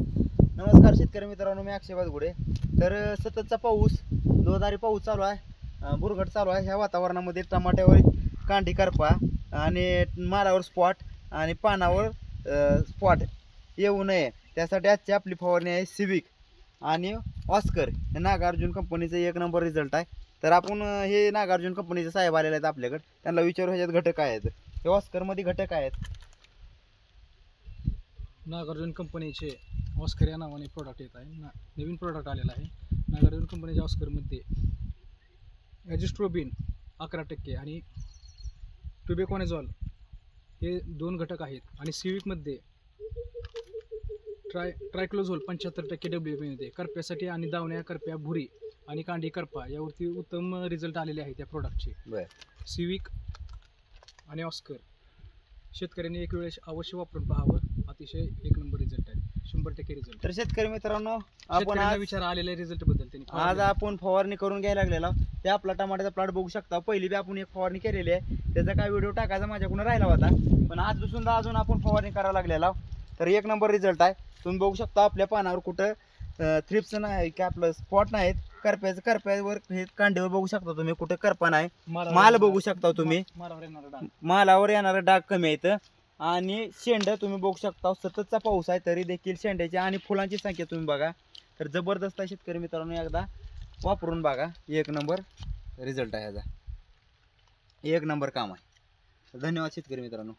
नमस्कार शेतकरी मित्रांनो, मी अक्षय वाजगुडे. तर सततचा पाऊस, जोरदारी पाऊस चालू आहे, बुरघट चालू आहे. ह्या वातावरणामध्ये टमाट्यावर कांडी करपा आणि मालावर स्पॉट आणि पानावर स्पॉट येऊ नये त्यासाठी आजची आपली फवारणी आहे सिविक आणि ऑस्कर. हे नागार्जुन कंपनीचं 1 नंबर रिझल्ट आहे. तर आपण हे नागार्जुन कंपनीचे साहेब आलेले आहेत आपल्याकडे, त्यांना विचारू ह्याच्यात घटक काय आहेत. हे ऑस्करमध्ये घटक काय आहेत? नागार्जुन कंपनीचे ऑस्कर या नावाने प्रोडक्ट येत आहे. नवीन प्रोडक्ट आलेला आहे. नागार्जुन कंपनीच्या ऑस्करमध्ये ॲजिस्ट्रोबिन 11% आणि ट्युबेकॉनेझॉल हे 2 घटक आहेत. आणि सिविकमध्ये ट्रायक्लोझोल 75% WP मध्ये करप्यासाठी आणि दावण्या, करप्या, भुरी आणि कांडी करपा यावरती उत्तम रिझल्ट आलेले आहेत त्या प्रोडक्टचे. सिविक आणि ऑस्कर शेतकऱ्यांनी एक वेळेस अवश्य वापरून पाहावं. अतिशय 1 नंबर रिझल्ट आहे, 100% रिझल्ट. तर शेतकरी मित्रांनो, आपण आज विचार आलेल्या रिझल्ट बद्दल त्यांनी आज आपण फवारणी करून घ्यायला लागलेला. ते आपला टमाट्याचा प्लॉट बघू शकता. पहिली बी आपण एक फवारणी केलेली आहे, त्याचा काय व्हिडिओ टाकायचा माझ्याकडून राहिला होता, पण आज सुद्धा अजून आपण फवारणी करायला लागलेला. तर 1 नंबर रिझल्ट आहे. तुम्ही बघू शकता आपल्या पानावर कुठं थ्रिप्स नाही की आपलं स्पॉट नाहीत. करप्यावर हे कांडीवर बघू शकता तुम्ही, कुठे करपा नाही. माल बघू शकता तुम्ही, मालावर येणारा डाग कमी आहेत. आणि शेंड तुम्ही बघू शकता, सततचा पाऊस आहे तरी देखील शेंड्याची आणि फुलांची संख्या तुम्ही बघा. तर जबरदस्त आहे शेतकरी मित्रांनो, एकदा वापरून बघा. 1 नंबर रिझल्ट आहे याचा, 1 नंबर काम आहे. धन्यवाद शेतकरी मित्रांनो.